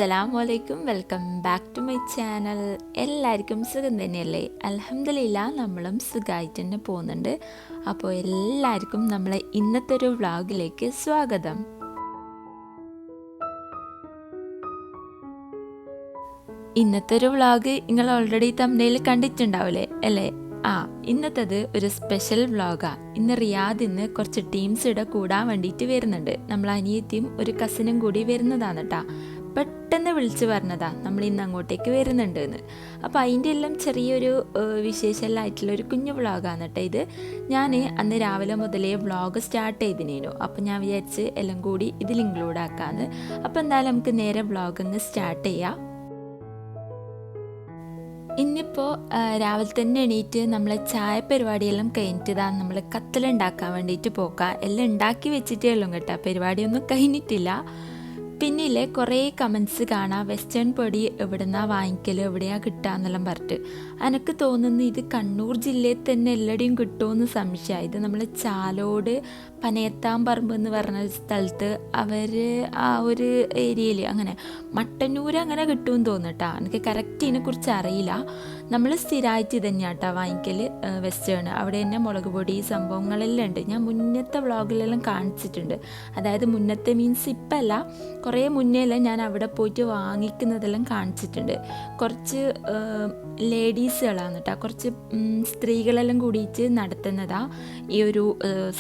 അസ്സലാമലൈക്കും, welcome back to my channel. എല്ലാവർക്കും സുഖം തന്നെയല്ലേ? അൽഹംദുലില്ലാ, നമ്മളും സുഖമായിട്ട് തന്നെ പോകുന്നുണ്ട്. അപ്പോൾ എല്ലാവർക്കും നമ്മളെ ഇന്നത്തെ ഒരു വ്ളോഗിലേക്ക് സ്വാഗതം. ഇന്നത്തെ ഒരു വ്ളോഗ് നിങ്ങൾ ഓൾറെഡി തംബ്നെയിൽ കണ്ടിട്ടുണ്ടാവില്ലേ അല്ലേ? ഇന്നത്തേത് ഒരു സ്പെഷ്യൽ വ്ളോഗാണ്. ഇന്ന് റിയാദിന്ന് കുറച്ച് ടീംസ് ഇവിടെ കൂടാൻ വേണ്ടിയിട്ട് വരുന്നുണ്ട്. നമ്മൾ അനിയത്തിയും ഒരു കസിനും കൂടി വരുന്നതാണ് കേട്ടോ. പെട്ടെന്ന് വിളിച്ച് പറഞ്ഞതാ നമ്മൾ ഇന്ന് അങ്ങോട്ടേക്ക് വരുന്നുണ്ട് എന്ന്. അപ്പോൾ അതിൻ്റെ എല്ലാം ചെറിയൊരു വിശേഷമായിട്ടുള്ളൊരു കുഞ്ഞു വ്ളോഗാണ് കേട്ടോ ഇത്. ഞാൻ അന്ന് രാവിലെ മുതലേ വ്ളോഗ് സ്റ്റാർട്ട് ചെയ്തിനേനു. അപ്പോൾ ഞാൻ വിചാരിച്ച് എല്ലാം കൂടി ഇതിൽ ഇൻക്ലൂഡ് ആക്കാമെന്ന്. അപ്പോൾ എന്തായാലും നമുക്ക് നേരെ വ്ളോഗ് അങ്ങ് സ്റ്റാർട്ട് ചെയ്യാം. ഇന്നിപ്പോൾ രാവിലെ തന്നെ എണീറ്റ് നമ്മളെ ചായ പരിപാടിയെല്ലാം കഴിഞ്ഞിട്ടതാണ് നമ്മൾ കത്തലുണ്ടാക്കാൻ വേണ്ടിയിട്ട് പോക്കാം. എല്ലാം ഉണ്ടാക്കി വെച്ചിട്ടേ ഉള്ളൂ കേട്ടോ, പരിപാടിയൊന്നും കഴിഞ്ഞിട്ടില്ല. പിന്നില്ലേ കുറേ കമൻസ് കാണാം, വെസ്റ്റേൺ പൊടി എവിടുന്നാ വാങ്ങിക്കൽ, എവിടെയാണ് കിട്ടുക എന്നെല്ലാം പറഞ്ഞിട്ട്. എനിക്ക് തോന്നുന്നു ഇത് കണ്ണൂർ ജില്ലയിൽ തന്നെ എല്ലായിടെയും കിട്ടുമെന്ന് സംശയമാണ്. ഇത് നമ്മൾ ചാലോട് പനയത്താമ്പറമ്പ് എന്ന് പറഞ്ഞ സ്ഥലത്ത് അവർ ആ ഒരു ഏരിയയിൽ അങ്ങനെ മട്ടന്നൂർ അങ്ങനെ കിട്ടുമെന്ന് തോന്നുന്നു. എനിക്ക് കറക്റ്റ് ഇതിനെക്കുറിച്ച് അറിയില്ല. നമ്മൾ സ്ഥിരമായിട്ട് തന്നെയാണ് കേട്ടോ വാങ്ങിക്കൽ വെസ്റ്റേൺ. അവിടെ തന്നെ മുളക് പൊടി സംഭവങ്ങളെല്ലാം ഉണ്ട്. ഞാൻ മുന്നത്തെ വ്ളോഗിലെല്ലാം കാണിച്ചിട്ടുണ്ട്. അതായത് മുന്നത്തെ മീൻസ് ഇപ്പം അല്ല, കുറേ മുന്നേല്ലാം ഞാൻ അവിടെ പോയിട്ട് വാങ്ങിക്കുന്നതെല്ലാം കാണിച്ചിട്ടുണ്ട്. കുറച്ച് ലേഡീസുകളാണ് കേട്ടോ, കുറച്ച് സ്ത്രീകളെല്ലാം കൂടിയിട്ട് നടത്തുന്നതാണ് ഈ ഒരു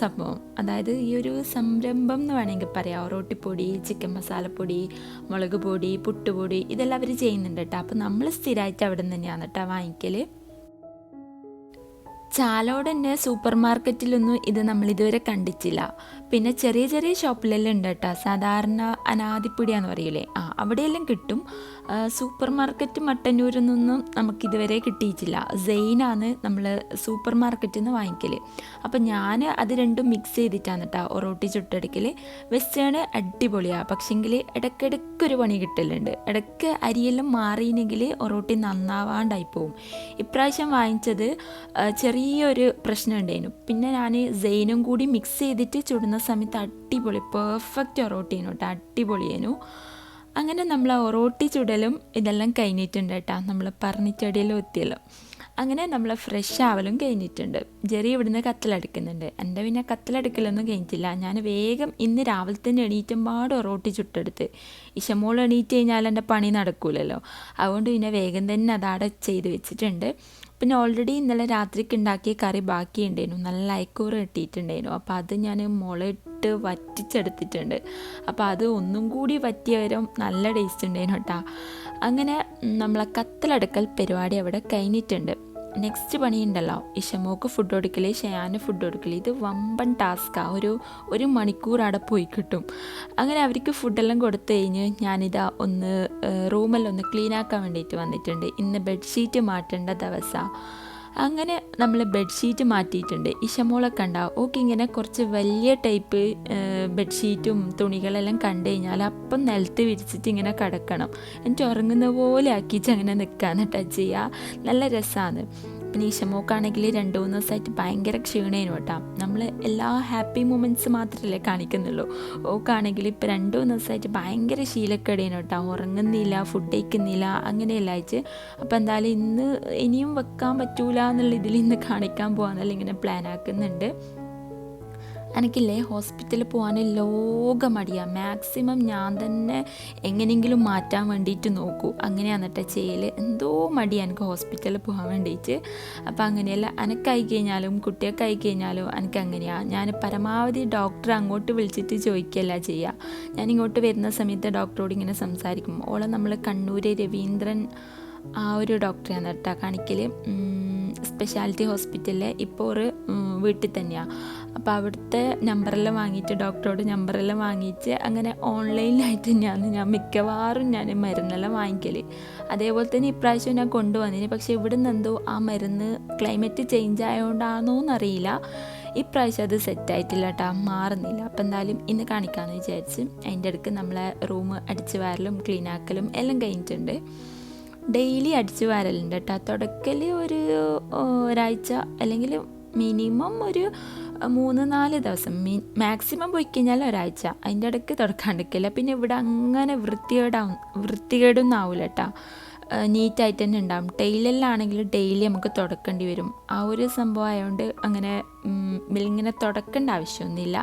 സംഭവം. അതായത് ഈ ഒരു സംരംഭം എന്ന് വേണമെങ്കിൽ പറയാം. റോട്ടിപ്പൊടി, ചിക്കൻ മസാലപ്പൊടി, മുളക് പൊടി, പുട്ടുപൊടി ഇതെല്ലാം അവർ ചെയ്യുന്നുണ്ട് കേട്ടോ. അപ്പോൾ നമ്മൾ സ്ഥിരമായിട്ട് അവിടെ നിന്ന് തന്നെയാണ് കേട്ടോ വാങ്ങിക്കൽ. ചാലോട് തന്നെ സൂപ്പർ മാർക്കറ്റിലൊന്നും ഇത് നമ്മളിതുവരെ കണ്ടിട്ടില്ല. പിന്നെ ചെറിയ ചെറിയ ഷോപ്പിലെല്ലാം ഉണ്ട് കേട്ടോ. സാധാരണ അനാദിപ്പൊടിയാന്ന് പറയില്ലേ, അവിടെയെല്ലാം കിട്ടും. സൂപ്പർ മാർക്കറ്റ് മട്ടന്നൂരിൽ നിന്നും നമുക്കിതുവരെ കിട്ടിയിട്ടില്ല. സെയിനാണ് നമ്മൾ സൂപ്പർ മാർക്കറ്റിൽ നിന്ന് വാങ്ങിക്കൽ. അപ്പം ഞാൻ അത് രണ്ടും മിക്സ് ചെയ്തിട്ടാണ് കേട്ടോ ഒറോട്ടി ചുട്ടെടുക്കൽ. വെസ്റ്റേൺ അടിപൊളിയാണ്, പക്ഷെങ്കിൽ ഇടയ്ക്കിടയ്ക്കൊരു പണി കിട്ടലുണ്ട്. ഇടയ്ക്ക് അരിയെല്ലാം മാറിയില്ലെങ്കിൽ ഒറോട്ടി നന്നാവാണ്ടായി പോവും. ഇപ്രാവശ്യം വാങ്ങിച്ചത് ചെറിയൊരു പ്രശ്നം ഉണ്ടായിരുന്നു. പിന്നെ ഞാൻ സെയിനും കൂടി മിക്സ് ചെയ്തിട്ട് ചുടുന്ന സമയത്ത് അടിപൊളി പെർഫെക്റ്റ് ഒറോട്ടിയേനു കേട്ടോ, അടിപൊളിയേനു. അങ്ങനെ നമ്മൾ ഒറോട്ടി ചുടലും ഇതെല്ലാം കഴിഞ്ഞിട്ടുണ്ട് കേട്ടോ. നമ്മൾ പറഞ്ഞിച്ചടിയെല്ലാം എത്തിയല്ലോ. അങ്ങനെ നമ്മൾ ഫ്രഷ് ആവലും കഴിഞ്ഞിട്ടുണ്ട്. ജെറി ഇവിടുന്ന് കത്തലടുക്കുന്നുണ്ട്. എൻ്റെ പിന്നെ കത്തലടുക്കലൊന്നും കഴിഞ്ഞിട്ടില്ല. ഞാൻ വേഗം ഇന്ന് രാവിലെ തന്നെ എണീറ്റുമ്പാട് ഒറോട്ടി ചുട്ടെടുത്ത്. ഇഷമോൾ എണീറ്റ് കഴിഞ്ഞാൽ എൻ്റെ പണി നടക്കൂലല്ലോ. അതുകൊണ്ട് പിന്നെ വേഗം തന്നെ അതവിടെ ചെയ്ത് വെച്ചിട്ടുണ്ട്. പിന്നെ ഓൾറെഡി ഇന്നലെ രാത്രിക്ക് ഉണ്ടാക്കിയ കറി ബാക്കിയുണ്ടായിരുന്നു. നല്ല അയക്കൂറ് കിട്ടിയിട്ടുണ്ടായിരുന്നു. അപ്പോൾ അത് ഞാൻ മുളയിട്ട് വറ്റിച്ചെടുത്തിട്ടുണ്ട്. അപ്പോൾ അത് ഒന്നും കൂടി വറ്റിയവരും നല്ല ടേസ്റ്റ് ഉണ്ടായിരുന്നു കേട്ടോ. അങ്ങനെ നമ്മളെ കത്തലടുക്കൽ പരിപാടി അവിടെ കഴിഞ്ഞിട്ടുണ്ട്. നെക്സ്റ്റ് പണിയുണ്ടല്ലോ, ഇഷമോക്ക് ഫുഡ് കൊടുക്കൽ, ഷയാന് ഫുഡ് കൊടുക്കൽ. ഇത് വമ്പൻ ടാസ്ക്കാണ്. ഒരു മണിക്കൂർ അവിടെ പോയി കിട്ടും. അങ്ങനെ അവർക്ക് ഫുഡെല്ലാം കൊടുത്തു കഴിഞ്ഞ് ഞാനിതാ ഒന്ന് റൂമെല്ലാം ഒന്ന് ക്ലീനാക്കാൻ വേണ്ടിയിട്ട് വന്നിട്ടുണ്ട്. ഇന്ന് ബെഡ്ഷീറ്റ് മാറ്റേണ്ട ദിവസമാണ്. അങ്ങനെ നമ്മൾ ബെഡ്ഷീറ്റ് മാറ്റിയിട്ടുണ്ട്. ഇഷമോളൊക്കെ ഉണ്ടാവും. ഓക്കെ, ഇങ്ങനെ കുറച്ച് വലിയ ടൈപ്പ് ബെഡ്ഷീറ്റും തുണികളെല്ലാം കണ്ടു കഴിഞ്ഞാൽ അപ്പം നിലത്ത് വിരിച്ചിട്ട് ഇങ്ങനെ കിടക്കണം. എന്നിട്ട് ഉറങ്ങുന്ന പോലെ ആക്കിയിട്ട് അങ്ങനെ നിൽക്കാന്ന് ടച്ച് ചെയ്യുക. നല്ല രസമാണ്. പിന്നെ ഇഷമോക്കാണെങ്കിൽ 2-3 ദിവസമായിട്ട് ഭയങ്കര ക്ഷീണേനു കേട്ടോ. നമ്മൾ എല്ലാ ഹാപ്പി മൊമെൻറ്റ്സ് മാത്രമല്ലേ കാണിക്കുന്നുള്ളൂ. ഓക്കാണെങ്കിൽ ഇപ്പോൾ 2-3 ദിവസമായിട്ട് ഭയങ്കര ശീലക്കേടേനു കേട്ടോ. ഉറങ്ങുന്നില്ല, ഫുഡ് കഴിക്കുന്നില്ല, അങ്ങനെയല്ല അയച്ച്. അപ്പോൾ എന്തായാലും ഇനിയും വെക്കാൻ പറ്റൂല എന്നുള്ള ഇതിൽ ഇന്ന് കാണിക്കാൻ പോകാമെന്നല്ല ഇങ്ങനെ പ്ലാൻ ആക്കുന്നുണ്ട്. എനിക്കില്ലേ ഹോസ്പിറ്റലിൽ പോകാൻ ലോക മടിയാണ്. മാക്സിമം ഞാൻ തന്നെ എങ്ങനെയെങ്കിലും മാറ്റാൻ വേണ്ടിയിട്ട് നോക്കൂ. അങ്ങനെയാണ് കേട്ടോ ചെയ്യൽ. എന്തോ മടിയാണ് എനിക്ക് ഹോസ്പിറ്റലിൽ പോകാൻ വേണ്ടിയിട്ട്. അപ്പോൾ അങ്ങനെയല്ല, എനിക്കായി കഴിഞ്ഞാലും കുട്ടിയൊക്കെ കഴിഞ്ഞാലും എനിക്ക് അങ്ങനെയാണ്. ഞാൻ പരമാവധി ഡോക്ടറെ അങ്ങോട്ട് വിളിച്ചിട്ട് ചോദിക്കുകയല്ല ചെയ്യുക. ഞാനിങ്ങോട്ട് വരുന്ന സമയത്ത് ഡോക്ടറോട് ഇങ്ങനെ സംസാരിക്കും. ഓളെ നമ്മൾ കണ്ണൂർ രവീന്ദ്രൻ ആ ഒരു ഡോക്ടറെയാണ് കേട്ടോ കാണിക്കൽ, സ്പെഷ്യാലിറ്റി ഹോസ്പിറ്റലിൽ. ഇപ്പോൾ ഒരു വീട്ടിൽ തന്നെയാണ്. അപ്പോൾ അവിടുത്തെ നമ്പറെല്ലാം വാങ്ങിയിട്ട് ഡോക്ടറോട് നമ്പറെല്ലാം വാങ്ങിയിട്ട് അങ്ങനെ ഓൺലൈനിലായിട്ട് തന്നെയാണ് ഞാൻ മിക്കവാറും മരുന്നെല്ലാം വാങ്ങിക്കൽ. അതേപോലെ തന്നെ ഇപ്രാവശ്യം ഞാൻ കൊണ്ടുവന്നിന്. പക്ഷേ ഇവിടെ നിന്ന് എന്തോ ആ മരുന്ന് ക്ലൈമറ്റ് ചേഞ്ച് ആയതുകൊണ്ടാണോ എന്നറിയില്ല, ഇപ്രാവശ്യം അത് സെറ്റായിട്ടില്ല കേട്ടോ, മാറുന്നില്ല. അപ്പോൾ എന്തായാലും ഇന്ന് കാണിക്കാമെന്ന് വിചാരിച്ച് അതിൻ്റെ ഇടയ്ക്ക് നമ്മളെ റൂം അടിച്ച് വാരലും ക്ലീനാക്കലും എല്ലാം കഴിഞ്ഞിട്ടുണ്ട്. ഡെയിലി അടിച്ച് വാരലുണ്ട് കേട്ടോ. തുടക്കൽ ഒരാഴ്ച അല്ലെങ്കിൽ മിനിമം ഒരു 3-4 ദിവസം മാക്സിമം പോയി കഴിഞ്ഞാൽ ഒരാഴ്ച, അതിൻ്റെ ഇടയ്ക്ക് തുടക്കാണ്ടിരിക്കില്ല. പിന്നെ ഇവിടെ അങ്ങനെ വൃത്തികേടൊന്നും ആവില്ല കേട്ടോ, നീറ്റായിട്ട് തന്നെ ഉണ്ടാവും. ടൈലെല്ലാണെങ്കിൽ ഡെയിലി നമുക്ക് തുടക്കേണ്ടി വരും. ആ ഒരു സംഭവം ആയതുകൊണ്ട് അങ്ങനെ ഇങ്ങനെ തുടക്കേണ്ട ആവശ്യമൊന്നുമില്ല.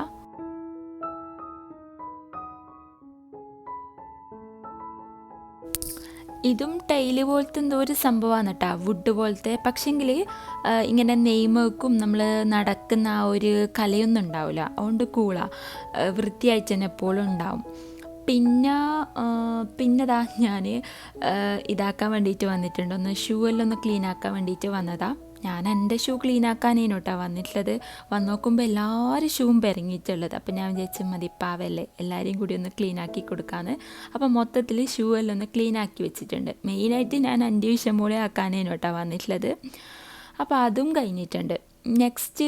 ഇതും ടൈല് പോലത്തെ എന്തോ ഒരു സംഭവമാണ് കേട്ടോ, വുഡ് പോലത്തെ. പക്ഷെങ്കിൽ ഇങ്ങനെ നെയ്മേക്കും നമ്മൾ നടക്കുന്ന ആ ഒരു കലയൊന്നും ഉണ്ടാവില്ല, അതുകൊണ്ട് വൃത്തിയായിട്ട് തന്നെ എപ്പോഴും ഉണ്ടാവും. പിന്നെതാ ഞാൻ ഇതാക്കാൻ വേണ്ടിയിട്ട് വന്നിട്ടുണ്ട്, ഷൂ എല്ലാം ഒന്ന് ക്ലീൻ ആക്കാൻ വേണ്ടിയിട്ട് വന്നതാ. ഞാൻ എൻ്റെ ഷൂ ക്ലീൻ ആക്കാനേനു കേട്ടോ വന്നിട്ടുള്ളത്. വന്ന് നോക്കുമ്പോൾ എല്ലാവരും ഷൂവും പെരങ്ങിയിട്ടുള്ളത്. അപ്പം ഞാൻ വിചാരിച്ചു മതി പാവല്ലേ, എല്ലാവരെയും കൂടി ഒന്ന് ക്ലീൻ ആക്കി കൊടുക്കാമെന്ന്. അപ്പം മൊത്തത്തിൽ ഷൂ എല്ലാം ഒന്ന് ക്ലീൻ ആക്കി വെച്ചിട്ടുണ്ട്. മെയിനായിട്ട് ഞാൻ എൻ്റെ ഇഷ്ടംപോലെ ആക്കാനേനു കേട്ടോ വന്നിട്ടുള്ളത്. അപ്പോൾ അതും കഴിഞ്ഞിട്ടുണ്ട്. നെക്സ്റ്റ്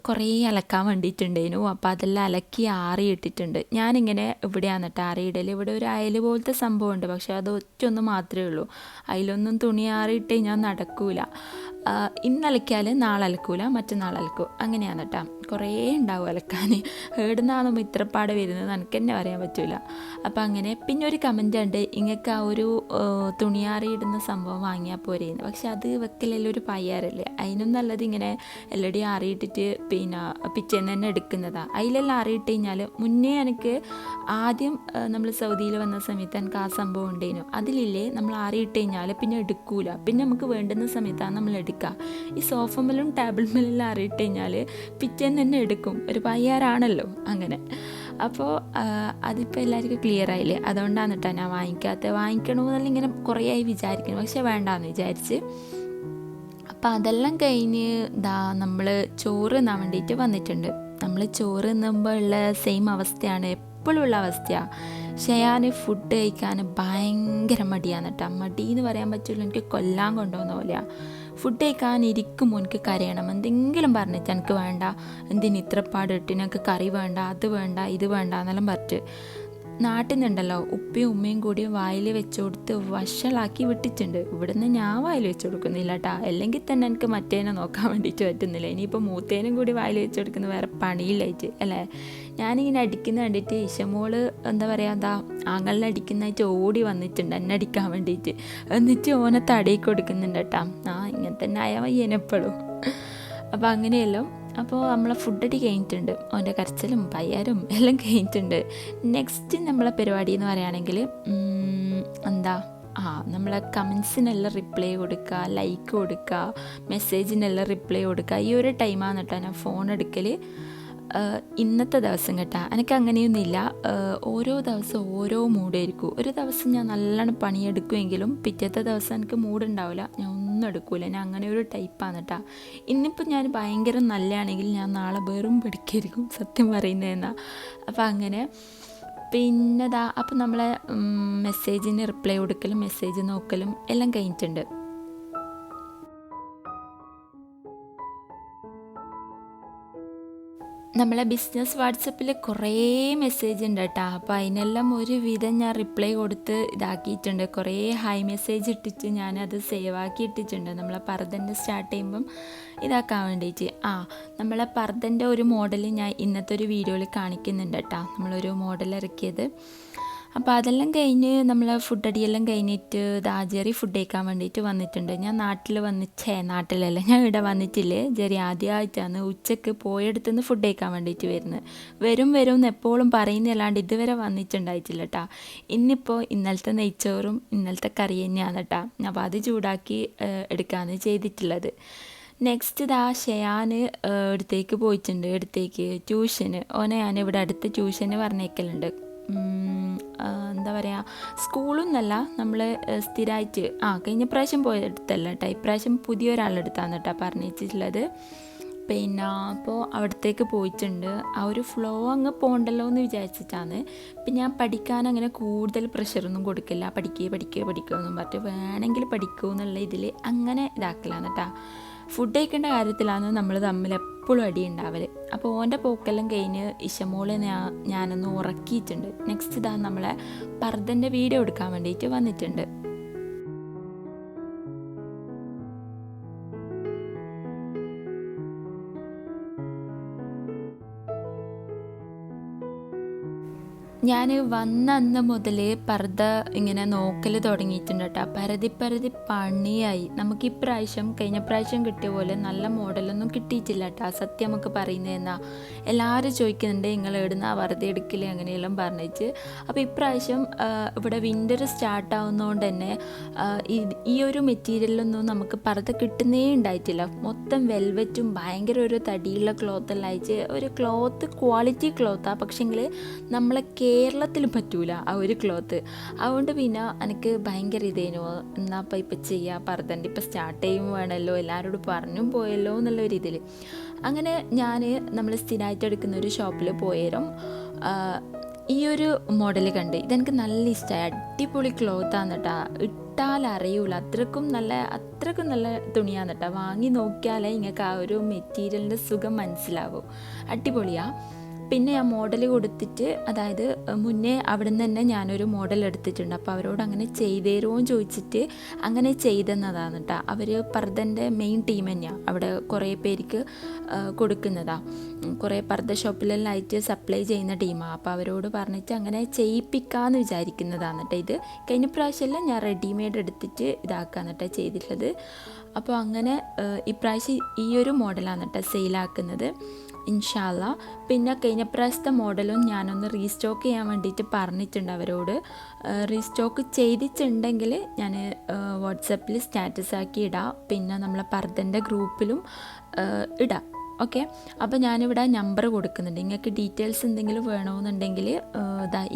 കുറേ അലക്കാൻ വേണ്ടിയിട്ടുണ്ടേനു. അപ്പോൾ അതെല്ലാം അലക്കി ആറിയിട്ടിട്ടുണ്ട്. ഞാനിങ്ങനെ ഇവിടെയാണ് കേട്ടോ ആറിയിടൽ. ഇവിടെ ഒരു അയൽ പോലത്തെ സംഭവമുണ്ട്, പക്ഷേ അത് ഒറ്റൊന്ന് മാത്രമേ ഉള്ളൂ. അതിലൊന്നും തുണി ആറിയിട്ട് ഞാൻ നടക്കൂല. ഇന്ന് അലക്കിയാൽ നാളെ അലക്കൂല, മറ്റന്നാൾ അലക്കും, അങ്ങനെയാണ് കേട്ടോ. കുറേ ഉണ്ടാവും അലക്കാൻ. എവിടുന്നാണോ ഇത്രപ്പാട് വരുന്നത് എനിക്ക് തന്നെ പറയാൻ പറ്റില്ല. അപ്പോൾ അങ്ങനെ പിന്നെ ഒരു കമൻ്റ് ഉണ്ട്, ഇങ്ങക്ക് ആ ഒരു തുണിയാറിയിടുന്ന സംഭവം വാങ്ങിയാൽ പോരേന്ന്. പക്ഷെ അത് വെക്കലെല്ലാം ഒരു പയ്യാറല്ലേ, അതിനും നല്ലത് ഇങ്ങനെ എല്ലാവരുടെയും ആറിയിട്ടിട്ട് പിന്നെ പിറ്റേന്ന് തന്നെ എടുക്കുന്നതാണ്. അതിലെല്ലാം ആറിയിട്ട് കഴിഞ്ഞാൽ മുന്നേ എനിക്ക് ആദ്യം നമ്മൾ സൗദിയിൽ വന്ന സമയത്ത് എനിക്ക് ആ സംഭവം ഉണ്ടേനു. അതിലില്ലേ നമ്മൾ ആറിയിട്ട് കഴിഞ്ഞാൽ പിന്നെ എടുക്കൂല, പിന്നെ നമുക്ക് വേണ്ടുന്ന സമയത്താണ് നമ്മൾ എടുക്കുക. ഈ സോഫമ്മലും ടേബിൾ മേലെല്ലാം ആറിയിട്ട് കഴിഞ്ഞാൽ പിറ്റേന്ന് തന്നെ എടുക്കും, ഒരു പയ്യാറാണല്ലോ അങ്ങനെ. അപ്പോൾ അതിപ്പോൾ എല്ലാവർക്കും ക്ലിയർ ആയില്ലേ, അതുകൊണ്ടാണ് കേട്ടോ ഞാൻ വാങ്ങിക്കണമെന്നല്ല ഇങ്ങനെ കുറേ ആയി വിചാരിക്കുന്നു, പക്ഷെ വേണ്ടാന്ന് വിചാരിച്ച്. അപ്പം അതെല്ലാം കഴിഞ്ഞ് നമ്മൾ ചോറ് തിന്നാൻ വേണ്ടിയിട്ട് വന്നിട്ടുണ്ട്. നമ്മൾ ചോറ് തിന്നുമ്പോൾ ഉള്ള സെയിം അവസ്ഥയാണ്, എപ്പോഴും ഉള്ള അവസ്ഥയാണ്. ഷയാൻ ഫുഡ് കഴിക്കാൻ ഭയങ്കര മടിയാണ് കേട്ടോ. മടി എന്ന് പറയാൻ പറ്റില്ല, എനിക്ക് കൊല്ലാൻ കൊണ്ടുപോകുന്ന പോലെയാണ്. ഫുഡ് കഴിക്കാൻ ഇരിക്കുമ്പോൾ എനിക്ക് കരയണം, എന്തെങ്കിലും പറഞ്ഞിട്ട് എനിക്ക് വേണ്ട, എന്തിന് ഇത്ര പാടിട്ട് എനിക്ക് കറി വേണ്ട, അത് വേണ്ട, ഇത് വേണ്ട എന്നെല്ലാം പറഞ്ഞിട്ട്. നാട്ടിൽ നിന്നുണ്ടല്ലോ ഉപ്പയും ഉമ്മയും കൂടി വായിൽ വെച്ച് കൊടുത്ത് വഷളാക്കി വിട്ടിട്ടുണ്ട്. ഇവിടുന്ന് ഞാൻ വായിൽ വെച്ച് കൊടുക്കുന്നില്ല കേട്ടോ, അല്ലെങ്കിൽ തന്നെ എനിക്ക് മറ്റേനെ നോക്കാൻ വേണ്ടിയിട്ട് പറ്റുന്നില്ല. ഇനിയിപ്പോൾ മൂത്തേനും കൂടി വായിൽ വെച്ച് കൊടുക്കുന്ന വേറെ പണിയില്ലായിട്ട് അല്ലേ. ഞാനിങ്ങനെ അടിക്കുന്ന കണ്ടിട്ട് ഇഷമോള് എന്താ പറയുക, ആങ്ങളിനെ അടിക്കുന്നതായിട്ട് ഓടി വന്നിട്ടുണ്ട് എന്നെ അടിക്കാൻ വേണ്ടിയിട്ട്. എന്നിട്ട് ഓനെ തടയിൽ കൊടുക്കുന്നുണ്ട് കേട്ടോ. ഇങ്ങനെ തന്നെ ആയാൽ വയ്യനെപ്പോഴും. അപ്പോൾ അങ്ങനെയല്ലോ. അപ്പോൾ നമ്മളെ ഫുഡടി കഴിഞ്ഞിട്ടുണ്ട്, ഓൻ്റെ കരച്ചിലും പയ്യാരും എല്ലാം കഴിഞ്ഞിട്ടുണ്ട്. നെക്സ്റ്റ് നമ്മളെ പരിപാടി എന്ന് പറയുകയാണെങ്കിൽ നമ്മളെ കമൻസിനെല്ലാം റിപ്ലൈ കൊടുക്കുക, ലൈക്ക് കൊടുക്കുക, മെസ്സേജിനെല്ലാം റിപ്ലൈ കൊടുക്കുക. ഈ ഒരു ടൈമാണ് കേട്ടോ ഞാൻ ഫോൺ എടുക്കൽ. ഇന്നത്തെ ദിവസം കേട്ടോ എനിക്ക് അങ്ങനെയൊന്നുമില്ല, ഓരോ ദിവസം ഓരോ മൂഡായിരിക്കും. ഒരു ദിവസം ഞാൻ നല്ലോണം പണിയെടുക്കുമെങ്കിലും പിറ്റത്തെ ദിവസം എനിക്ക് മൂഡുണ്ടാവില്ല, ഞാൻ ഒന്നും എടുക്കില്ല. ഞാൻ അങ്ങനെ ഒരു ടൈപ്പാണ് കേട്ടോ. ഇന്നിപ്പോൾ ഞാൻ ഭയങ്കര നല്ലതാണെങ്കിൽ ഞാൻ നാളെ വെറും പിടിക്കായിരിക്കും, സത്യം പറയുന്നതെന്നാ. അപ്പോൾ അങ്ങനെ പിന്നെ അപ്പോൾ നമ്മളെ മെസ്സേജിന് റിപ്ലൈ കൊടുക്കലും മെസ്സേജ് നോക്കലും എല്ലാം കഴിഞ്ഞിട്ടുണ്ട്. നമ്മളെ ബിസിനസ് വാട്സപ്പിൽ കുറേ മെസ്സേജ് ഉണ്ട് കേട്ടോ. അപ്പോൾ അതിനെല്ലാം ഒരുവിധം ഞാൻ റിപ്ലൈ കൊടുത്ത് ഇതാക്കിയിട്ടുണ്ട്. കുറേ ഹൈ മെസ്സേജ് ഇട്ടിട്ട് ഞാനത് സേവ് ആക്കി ഇട്ടിട്ടുണ്ട്, നമ്മളെ പർദ്ദൻ്റെ സ്റ്റാർട്ട് ചെയ്യുമ്പം ഇതാക്കാൻ വേണ്ടിയിട്ട്. നമ്മളെ പർദ്ദൻ്റെ ഒരു മോഡൽ ഞാൻ ഇന്നത്തെ ഒരു വീഡിയോയിൽ കാണിക്കുന്നുണ്ട് കേട്ടോ, നമ്മളൊരു മോഡൽ ഇറക്കിയത്. അപ്പോൾ അതെല്ലാം കഴിഞ്ഞ് നമ്മൾ ഫുഡടിയെല്ലാം കഴിഞ്ഞിട്ട് ജെറി ഫുഡ് കഴിക്കാൻ വേണ്ടിയിട്ട് വന്നിട്ടുണ്ട്. ഞാൻ നാട്ടിലല്ല, ഞാൻ ഇവിടെ വന്നിട്ടില്ലേ, ജെറി ആദ്യമായിട്ടാണ് ഉച്ചക്ക് പോയെടുത്തുനിന്ന് ഫുഡ് കഴിക്കാൻ വേണ്ടിയിട്ട് വരുന്നത്. വരും എന്ന് എപ്പോഴും പറയുന്നതല്ലാണ്ട് ഇതുവരെ വന്നിട്ടുണ്ടായിട്ടില്ല കേട്ടോ. ഇന്നിപ്പോൾ ഇന്നലത്തെ നെയ്ച്ചോറും ഇന്നലത്തെ കറി തന്നെയാണ് കേട്ടോ. അപ്പോൾ അത് ചൂടാക്കി എടുക്കാമെന്ന് ചെയ്തിട്ടുള്ളത്. നെക്സ്റ്റ് ഷയാൻ അടുത്തേക്ക് പോയിട്ടുണ്ട്, ട്യൂഷന്. ഓനെ ഞാൻ ഇവിടെ അടുത്ത് ട്യൂഷന് പറഞ്ഞേക്കലുണ്ട്. എന്താ പറയുക, സ്കൂളൊന്നല്ല, നമ്മൾ സ്ഥിരമായിട്ട് കഴിഞ്ഞ പ്രാവശ്യം പോയെടുത്തല്ല കേട്ടോ, ഇപ്രാവശ്യം പുതിയൊരാളെടുത്താണ് കേട്ടോ പറഞ്ഞിട്ടുള്ളത്. പിന്നെ അപ്പോൾ അവിടത്തേക്ക് പോയിട്ടുണ്ട്. ആ ഒരു ഫ്ലോ അങ്ങ് പോകണ്ടല്ലോ എന്ന് വിചാരിച്ചിട്ടാണ്. പിന്നെ ഞാൻ പഠിക്കാൻ അങ്ങനെ കൂടുതൽ പ്രഷറൊന്നും കൊടുക്കില്ല, പഠിക്കുമെന്നും പറഞ്ഞിട്ട് വേണമെങ്കിൽ പഠിക്കൂ എന്നുള്ള ഇതിൽ അങ്ങനെ ഇതാക്കലാണ് കേട്ടോ. ഫുഡ് കഴിക്കേണ്ട കാര്യത്തിലാണ് നമ്മൾ തമ്മിൽ എപ്പോഴും അടി ഉണ്ടാവൽ. അപ്പോൾ ഓൻ്റെ പോക്കെല്ലാം കഴിഞ്ഞ് ഇഷമോളെ ഞാനൊന്ന് ഉറക്കിയിട്ടുണ്ട്. നെക്സ്റ്റ് നമ്മളെ പർദ്ദൻ്റെ വീഡിയോ എടുക്കാൻ വേണ്ടിയിട്ട് വന്നിട്ടുണ്ട്. ഞാൻ വന്ന അന്ന് മുതൽ പർദ്ദ ഇങ്ങനെ നോക്കൽ തുടങ്ങിയിട്ടുണ്ട് കേട്ടോ. പരതി പണിയായി. നമുക്ക് ഇപ്രാവശ്യം കഴിഞ്ഞ പ്രാവശ്യം കിട്ടിയ പോലെ നല്ല മോഡലൊന്നും കിട്ടിയിട്ടില്ല കേട്ടോ. സത്യം നമുക്ക് പറയുന്നതെന്നാ. എല്ലാവരും ചോദിക്കുന്നുണ്ട് നിങ്ങൾ എവിടുന്ന വെറുതെ എടുക്കൽ അങ്ങനെയെല്ലാം പറഞ്ഞിട്ട്. അപ്പോൾ ഇപ്രാവശ്യം ഇവിടെ വിൻ്റർ സ്റ്റാർട്ടാവുന്നതുകൊണ്ട് തന്നെ ഈ ഒരു മെറ്റീരിയലൊന്നും നമുക്ക് പർദ്ദ കിട്ടുന്നേ ഉണ്ടായിട്ടില്ല. മൊത്തം വെൽവെറ്റും ഭയങ്കര ഒരു തടിയുള്ള ക്ലോത്തെല്ലാം അയച്ച് ഒരു ക്ലോത്ത് ക്വാളിറ്റി ക്ലോത്താണ്. പക്ഷേങ്കിൽ നമ്മളെ കേരളത്തിൽ പറ്റൂല ആ ഒരു ക്ലോത്ത്. അതുകൊണ്ട് പിന്നെ എനിക്ക് ഭയങ്കര ഇതേനു എന്നാ ഇപ്പം ചെയ്യുക, പർദ്ദൻ്റെ ഇപ്പം സ്റ്റാർട്ട് ചെയ്യുമ്പോൾ വേണമല്ലോ, എല്ലാവരോടും പറഞ്ഞും പോയല്ലോ എന്നുള്ളൊരു ഇതിൽ അങ്ങനെ ഞാൻ നമ്മൾ സ്ഥിരമായിട്ട് എടുക്കുന്ന ഒരു ഷോപ്പിൽ പോയേരം ഈ ഒരു മോഡൽ കണ്ട് ഇതെനിക്ക് നല്ല ഇഷ്ടമായി. അടിപൊളി ക്ലോത്താണ് കേട്ടോ. ഇട്ടാൽ അറിയൂല, അത്രക്കും നല്ല തുണിയാണ് കേട്ടോ. വാങ്ങി നോക്കിയാലേ നിങ്ങൾക്ക് ആ ഒരു മെറ്റീരിയലിൻ്റെ സുഖം മനസ്സിലാവും. അടിപൊളിയാണ്. പിന്നെ ആ മോഡൽ കൊടുത്തിട്ട്, അതായത് മുന്നേ അവിടെ നിന്ന് തന്നെ ഞാനൊരു മോഡൽ എടുത്തിട്ടുണ്ട്. അപ്പോൾ അവരോട് അങ്ങനെ ചെയ്തേരുമോ ചോദിച്ചിട്ട് അങ്ങനെ ചെയ്തെന്നതാണ് കേട്ടോ. അവർ പർദ്ദൻ്റെ മെയിൻ ടീം തന്നെയാണ്. അവിടെ കുറേ പേർക്ക് കൊടുക്കുന്നതാണ്. കുറേ പർദ്ദ ഷോപ്പിലെല്ലാം ആയിട്ട് സപ്ലൈ ചെയ്യുന്ന ടീമാണ്. അപ്പോൾ അവരോട് പറഞ്ഞിട്ട് അങ്ങനെ ചെയ്യിപ്പിക്കാമെന്ന് വിചാരിക്കുന്നതാണ് കേട്ടോ. ഇത് കഴിഞ്ഞ പ്രാവശ്യമെല്ലാം ഞാൻ റെഡിമെയ്ഡ് എടുത്തിട്ട് ഇതാക്കാന്ന് കേട്ടോ ചെയ്തിട്ടുള്ളത്. അപ്പോൾ അങ്ങനെ ഇപ്രാവശ്യം ഈ ഒരു മോഡലാണ് കേട്ടോ സെയിലാക്കുന്നത് ഇൻഷാ അല്ലാ. പിന്നെ കഴിഞ്ഞ പ്രാവശ്യത്തെ മോഡലും ഞാനൊന്ന് റീസ്റ്റോക്ക് ചെയ്യാൻ വേണ്ടിയിട്ട് പറഞ്ഞിട്ടുണ്ട് അവരോട്. റീസ്റ്റോക്ക് ചെയ്തിട്ടുണ്ടെങ്കിൽ ഞാൻ വാട്സപ്പിൽ സ്റ്റാറ്റസ് ആക്കി ഇടാം. പിന്നെ നമ്മളെ പർദ്ദൻ്റെ ഗ്രൂപ്പിലും ഇടാം. ഓക്കെ. അപ്പോൾ ഞാനിവിടെ നമ്പർ കൊടുക്കുന്നുണ്ട്. നിങ്ങൾക്ക് ഡീറ്റെയിൽസ് എന്തെങ്കിലും വേണമെന്നുണ്ടെങ്കിൽ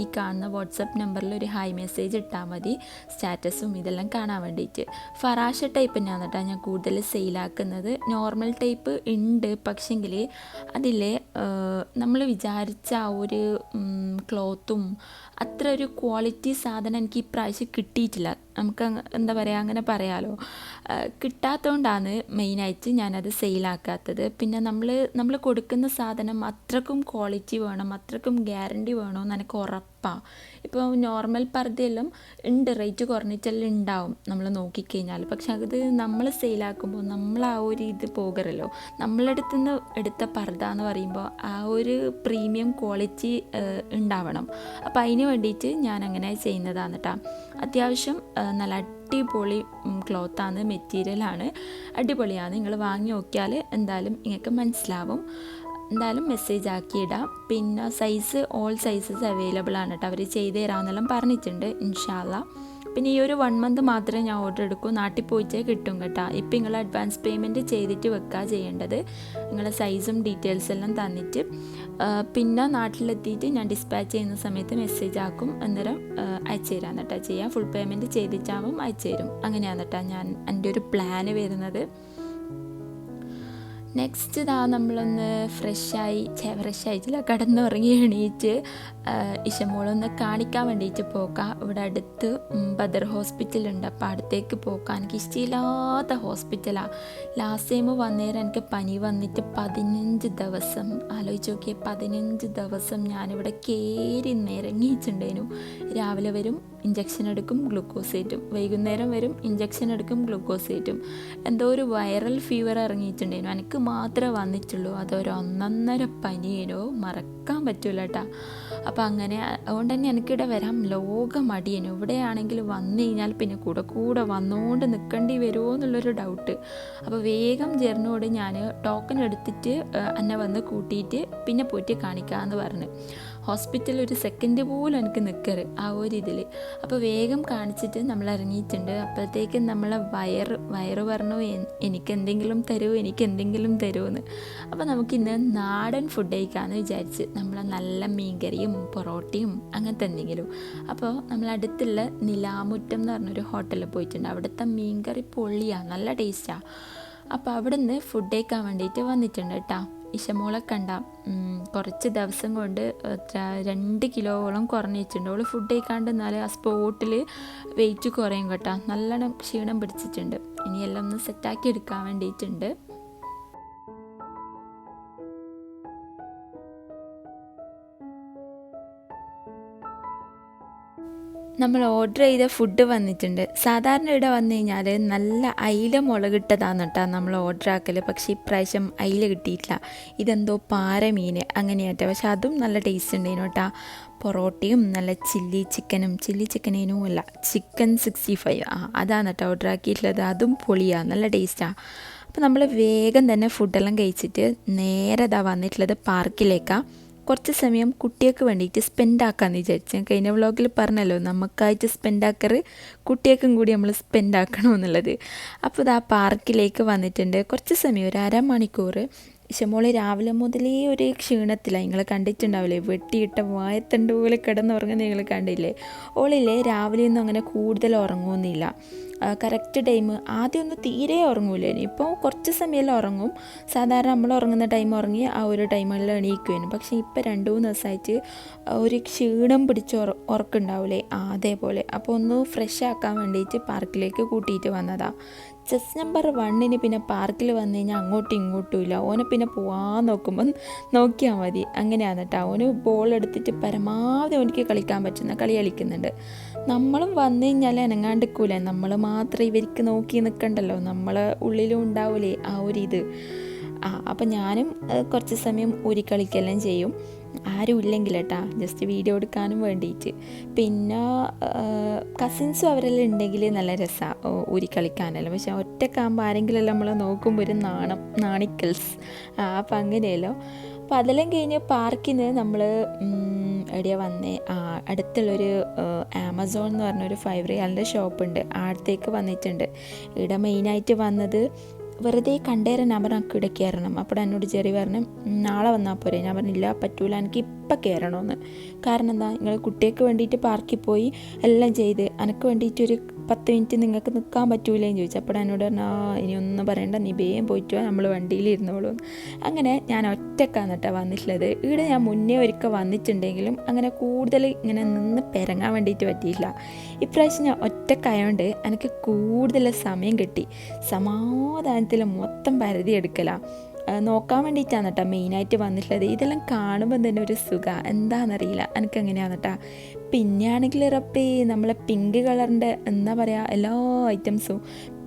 ഈ കാണുന്ന വാട്സപ്പ് നമ്പറിൽ ഒരു ഹായ് മെസ്സേജ് ഇട്ടാൽ മതി, സ്റ്റാറ്റസും ഇതെല്ലാം കാണാൻ വേണ്ടിയിട്ട്. ഫറാഷ ടൈപ്പ് തന്നെയാണ് കേട്ടോ ഞാൻ കൂടുതൽ സെയിലാക്കുന്നത്. നോർമൽ ടൈപ്പ് ഉണ്ട്, പക്ഷെങ്കിൽ അതിലെ നമ്മൾ വിചാരിച്ച ആ ഒരു ക്ലോത്തും അത്ര ഒരു ക്വാളിറ്റി സാധനം എനിക്ക് ഇപ്രാവശ്യം കിട്ടിയിട്ടില്ല. നമുക്ക് എന്താ പറയുക, അങ്ങനെ പറയാമല്ലോ. കിട്ടാത്തതുകൊണ്ടാണ് മെയിനായിട്ട് ഞാനത് സെയിലാക്കാത്തത്. പിന്നെ നമ്മൾ കൊടുക്കുന്ന സാധനം അത്രക്കും ക്വാളിറ്റി വേണം, അത്രക്കും ഗ്യാരണ്ടി വേണമെന്ന് എനിക്ക് ഉറപ്പാണ്. ഇപ്പോൾ നോർമൽ പർദ്ദയെല്ലാം ഉണ്ട്, റേറ്റ് കുറഞ്ഞിട്ടെല്ലാം ഉണ്ടാവും നമ്മൾ നോക്കിക്കഴിഞ്ഞാൽ. പക്ഷെ അത് നമ്മൾ സെയിലാക്കുമ്പോൾ നമ്മൾ ആ ഒരു ഇത് പോകറല്ലോ. നമ്മളടുത്തുനിന്ന് എടുത്ത പർദ്ദ എന്ന് പറയുമ്പോൾ ആ ഒരു പ്രീമിയം ക്വാളിറ്റി ഉണ്ടാവണം. അപ്പോൾ അതിന് വേണ്ടിയിട്ട് ഞാൻ അങ്ങനെ ചെയ്യുന്നതാണ് കേട്ടോ. അത്യാവശ്യം നല്ല അടിപൊളി ക്ലോത്താണ്, മെറ്റീരിയലാണ്, അടിപൊളിയാണ്. നിങ്ങൾ വാങ്ങി നോക്കിയാൽ എന്തായാലും നിങ്ങൾക്ക് മനസ്സിലാവും. എന്തായാലും മെസ്സേജ് ആക്കിയിടാം. പിന്നെ സൈസ് ഓൾ സൈസസ് അവൈലബിൾ ആണ് കേട്ടോ. അവർ ചെയ്ത് തരാമെന്നെല്ലാം പറഞ്ഞിട്ടുണ്ട് ഇൻഷാ അല്ലാ. പിന്നെ ഈ ഒരു 1 മന്ത് മാത്രമേ ഞാൻ ഓർഡർ എടുക്കൂ. നാട്ടിൽ പോയിട്ടേ കിട്ടും കേട്ടോ. ഇപ്പം നിങ്ങൾ അഡ്വാൻസ് പേയ്മെൻറ്റ് ചെയ്തിട്ട് വെക്കുക ചെയ്യേണ്ടത്. നിങ്ങളെ സൈസും ഡീറ്റെയിൽസ് എല്ലാം തന്നിട്ട് പിന്നെ നാട്ടിലെത്തിയിട്ട് ഞാൻ ഡിസ്പാച്ച് ചെയ്യുന്ന സമയത്ത് മെസ്സേജ് ആക്കും. അന്നേരം അയച്ചു തരാൻ കേട്ടോ ചെയ്യാം. ഫുൾ പേയ്മെൻറ്റ് ചെയ്തിട്ടാകുമ്പം അയച്ചു തരും. അങ്ങനെയാണ് കേട്ടോ എൻ്റെ ഒരു പ്ലാന് വരുന്നത്. നെക്സ്റ്റ് നമ്മളൊന്ന് ഫ്രഷായിട്ടില്ല, കിടന്നുറങ്ങി എണീറ്റ് ഇഷമോളൊന്ന് കാണിക്കാൻ വേണ്ടിയിട്ട് പോക്കാം. ഇവിടെ അടുത്ത് ബദർ ഹോസ്പിറ്റലുണ്ട്. അപ്പോൾ അടുത്തേക്ക് പോക്കാം. എനിക്ക് ഇഷ്ടമില്ലാത്ത ഹോസ്പിറ്റലാണ്. ലാസ്റ്റ് ടൈം വന്നേരം എനിക്ക് പനി വന്നിട്ട് 15 ദിവസം, ആലോചിച്ച് നോക്കിയേ, 15 ദിവസം ഞാനിവിടെ കയറി നിരങ്ങിയിട്ടുണ്ടേനു. രാവിലെ വരും, ഇഞ്ചക്ഷൻ എടുക്കും, ഗ്ലൂക്കോസ് കയറ്റും. വൈകുന്നേരം വരും, ഇഞ്ചക്ഷൻ എടുക്കും, ഗ്ലൂക്കോസ് കയറ്റും. എന്തോ ഒരു വൈറൽ ഫീവർ ഇറങ്ങിയിട്ടുണ്ടേനു. എനിക്ക് മാത്രമേ വന്നിട്ടുള്ളൂ. അതൊരു 1.5 പനിയേനോ, മറക്കാൻ പറ്റൂല കേട്ടോ. അപ്പോൾ അങ്ങനെ അതുകൊണ്ട് തന്നെ എനിക്കിവിടെ വരാൻ ലോക മടിയേനു. ഇവിടെയാണെങ്കിൽ വന്നു കഴിഞ്ഞാൽ പിന്നെ കൂടെ വന്നുകൊണ്ട് നിൽക്കേണ്ടി വരുമോ എന്നുള്ളൊരു ഡൗട്ട്. അപ്പോൾ വേഗം ജെറിനോട് ഞാൻ ടോക്കൺ എടുത്തിട്ട് എന്നെ വന്ന് കൂട്ടിയിട്ട് പിന്നെ പോയിട്ട് കാണിക്കാമെന്ന് പറഞ്ഞു. ഹോസ്പിറ്റലിൽ ഒരു സെക്കൻഡ് പോലും എനിക്ക് നിൽക്കരുത് ആ ഒരു ഇതിൽ. അപ്പോൾ വേഗം കാണിച്ചിട്ട് നമ്മൾ ഇറങ്ങിയിട്ടുണ്ട്. അപ്പോഴത്തേക്കും നമ്മളെ വയറ് പറഞ്ഞു എനിക്കെന്തെങ്കിലും തരുമെന്ന്. അപ്പോൾ നമുക്കിന്ന് നാടൻ ഫുഡ് കഴിക്കാമെന്ന് വിചാരിച്ച് നമ്മൾ നല്ല മീൻകറിയും പൊറോട്ടയും അങ്ങനത്തെ എന്തെങ്കിലും. അപ്പോൾ നമ്മളടുത്തുള്ള നിലാമുറ്റം എന്ന് പറഞ്ഞൊരു ഹോട്ടലിൽ പോയിട്ടുണ്ട്. അവിടുത്തെ മീൻകറി പൊള്ളിയാണ്, നല്ല ടേസ്റ്റാണ്. അപ്പോൾ അവിടെ നിന്ന് ഫുഡ് കഴിക്കാൻ വേണ്ടിയിട്ട് വന്നിട്ടുണ്ട് കേട്ടോ. ഇഷമോളെ കണ്ട കുറച്ച് ദിവസം കൊണ്ട് 2 കിലോയോളം കുറഞ്ഞിട്ടുണ്ട്. അവൾ ഫുഡ് കഴിക്കാണ്ട് എന്നാൽ ആ സ്പോട്ടിൽ വെയിറ്റ് കുറയും കേട്ടോ. നല്ലോണം ക്ഷീണം പിടിച്ചിട്ടുണ്ട്. ഇനിയെല്ലാം ഒന്ന് സെറ്റാക്കി എടുക്കാൻ വേണ്ടിയിട്ടുണ്ട്. നമ്മൾ ഓർഡർ ചെയ്ത ഫുഡ് വന്നിട്ടുണ്ട്. സാധാരണ ഇവിടെ വന്നു കഴിഞ്ഞാൽ നല്ല അയില മുളകിട്ടതാണ് കേട്ടോ നമ്മൾ ഓർഡർ ആക്കൽ. പക്ഷേ ഇപ്രാവശ്യം അയില കിട്ടിയിട്ടില്ല. ഇതെന്തോ പാര മീൻ അങ്ങനെയാട്ടോ. പക്ഷെ അതും നല്ല ടേസ്റ്റ് ഉണ്ടായിരുന്നു കേട്ടോ. പൊറോട്ടയും നല്ല ചില്ലി ചിക്കനേനും അല്ല, ചിക്കൻ 65 അതാണ് കേട്ടോ ഓർഡർ ആക്കിയിട്ടുള്ളത്. അതും പൊളിയാണ്, നല്ല ടേസ്റ്റാണ്. അപ്പോൾ നമ്മൾ വേഗം തന്നെ ഫുഡെല്ലാം കഴിച്ചിട്ട് നേരെ വന്നിട്ടുള്ളത് പാർക്കിലേക്കാണ്. കുറച്ച് സമയം കുട്ടികൾക്ക് വേണ്ടിയിട്ട് സ്പെൻഡ് ആക്കാമെന്ന് വിചാരിച്ചു. ഞാൻ കഴിഞ്ഞ വ്ളോഗിൽ പറഞ്ഞല്ലോ നമുക്കായിട്ട് സ്പെൻഡ് ആക്കറ് കുട്ടികൾക്കും കൂടി നമ്മൾ സ്പെൻഡ് ആക്കണമെന്നുള്ളത്. അപ്പോൾ ഇതാ പാർക്കിലേക്ക് വന്നിട്ടുണ്ട്. കുറച്ച് സമയം ഒരു അരമണിക്കൂർ. ഇശമോള് രാവിലെ മുതലേ ഒരു ക്ഷീണത്തിലാണ്. നിങ്ങൾ കണ്ടിട്ടുണ്ടാവില്ലേ, വെട്ടിയിട്ട വായത്തണ്ട് പോലെ കിടന്നുറങ്ങുന്ന നിങ്ങൾ കണ്ടില്ലേ. ഓളില്ലേ രാവിലെയൊന്നും അങ്ങനെ കൂടുതൽ ഉറങ്ങുന്നില്ല. കറക്റ്റ് ടൈം ആദ്യമൊന്നും തീരെ ഉറങ്ങൂലേനു. ഇപ്പോൾ കുറച്ച് സമയമെല്ലാം ഉറങ്ങും. സാധാരണ നമ്മൾ ഉറങ്ങുന്ന ടൈം ഉറങ്ങി ആ ഒരു ടൈമിൽ എണീക്കുവേനും. പക്ഷേ ഇപ്പോൾ 2-3 ദിവസമായിട്ട് ഒരു ക്ഷീണം പിടിച്ച് ഉറക്കുണ്ടാവില്ലേ, അതേപോലെ. അപ്പോൾ ഒന്ന് ഫ്രഷ് ആക്കാൻ വേണ്ടിയിട്ട് പാർക്കിലേക്ക് കൂട്ടിയിട്ട് വന്നതാണ്. ചെസ് നമ്പർ 1 പിന്നെ പാർക്കിൽ വന്നു കഴിഞ്ഞാൽ അങ്ങോട്ടും ഇങ്ങോട്ടും ഇല്ല. ഓനെ പിന്നെ പോകാൻ നോക്കുമ്പോൾ നോക്കിയാൽ മതി, അങ്ങനെയാണ് കേട്ടോ. ഓന് ബോൾ എടുത്തിട്ട് പരമാവധി ഓനിക്ക് കളിക്കാൻ പറ്റുന്ന കളി കളിക്കുന്നുണ്ട്. നമ്മളും വന്നു കഴിഞ്ഞാൽ അനങ്ങാണ്ടിക്കൂലേ, നമ്മൾ മാത്രം ഇവർക്ക് നോക്കി നിൽക്കണ്ടല്ലോ, നമ്മളെ ഉള്ളിലും ഉണ്ടാവൂലേ ആ ഒരു ഇത്. അപ്പം ഞാനും കുറച്ച് സമയം കളിക്കെല്ലാം ചെയ്യും, ആരും ഇല്ലെങ്കിൽ കേട്ടാ, ജസ്റ്റ് വീഡിയോ എടുക്കാനും വേണ്ടിയിട്ട്. പിന്നെ കസിൻസും അവരെല്ലാം ഉണ്ടെങ്കിൽ നല്ല രസമാണ് കളിക്കാനല്ലോ. പക്ഷെ ഒറ്റക്കാകുമ്പോൾ ആരെങ്കിലും നമ്മളെ നോക്കുമ്പോൾ ഒരു നാണിക്കൽസ്. അപ്പം അങ്ങനെയല്ലോ. അപ്പോൾ അതെല്ലാം കഴിഞ്ഞ് പാർക്കിൽ നിന്ന് നമ്മൾ എവിടെയാണ് വന്നേ, അടുത്തുള്ളൊരു ആമസോൺ എന്ന് പറഞ്ഞൊരു 5 റിയാലിൻ്റെ ഷോപ്പുണ്ട്, അടുത്തേക്ക് വന്നിട്ടുണ്ട്. ഇവിടെ മെയിനായിട്ട് വന്നത് വെറുതെ കണ്ടേരാൻ ഞാൻ പറഞ്ഞു എനിക്ക് ഇവിടെ കയറണം. അപ്പോൾ എന്നോട് ചെറിയ പറഞ്ഞു നാളെ വന്നാൽ പോരെ. ഞാൻ പറഞ്ഞില്ല, പറ്റൂല, എനിക്ക് ഇപ്പം കയറണമെന്ന്. കാരണം എന്താ, നിങ്ങൾ കുട്ടികൾക്ക് വേണ്ടിയിട്ട് പാർക്കിൽ പോയി എല്ലാം ചെയ്ത് എനിക്ക് വേണ്ടിയിട്ടൊരു 10 മിനിറ്റ് നിങ്ങൾക്ക് നിൽക്കാൻ പറ്റൂലേന്ന് ചോദിച്ചു. അപ്പോൾ എന്നോട് പറഞ്ഞു ഇനി ഒന്നും പറയണ്ട, നീ വേഗം പോയിട്ട് നമ്മൾ വണ്ടിയിൽ ഇരുന്നോളൂ. അങ്ങനെ ഞാൻ ഒറ്റക്കാണ് കേട്ടോ വന്നിട്ടുള്ളത്. ഇവിടെ ഞാൻ മുന്നേ ഒരിക്കൽ വന്നിട്ടുണ്ടെങ്കിലും അങ്ങനെ കൂടുതൽ ഇങ്ങനെ നിന്ന് പെരങ്ങാൻ വേണ്ടിയിട്ട് പറ്റിയില്ല. ഇപ്രാവശ്യം ഞാൻ ഒറ്റക്കായതുകൊണ്ട് എനിക്ക് കൂടുതൽ സമയം കിട്ടി. സമാധാനത്തിൽ മൊത്തം പരിധി എടുക്കലാണ് നോക്കാൻ വേണ്ടിയിട്ടാണ് കേട്ടോ മെയിനായിട്ട് വന്നിട്ടുള്ളത്. ഇതെല്ലാം കാണുമ്പോൾ തന്നെ ഒരു സുഖം എന്താണെന്നറിയില്ല, എനിക്കങ്ങനെയാണ് കേട്ടോ. പിന്നെ ആണെങ്കിൽ റബ്ബേ നമ്മളെ പിങ്ക് കളറിൻ്റെ എന്താ പറയുക എല്ലാ ഐറ്റംസും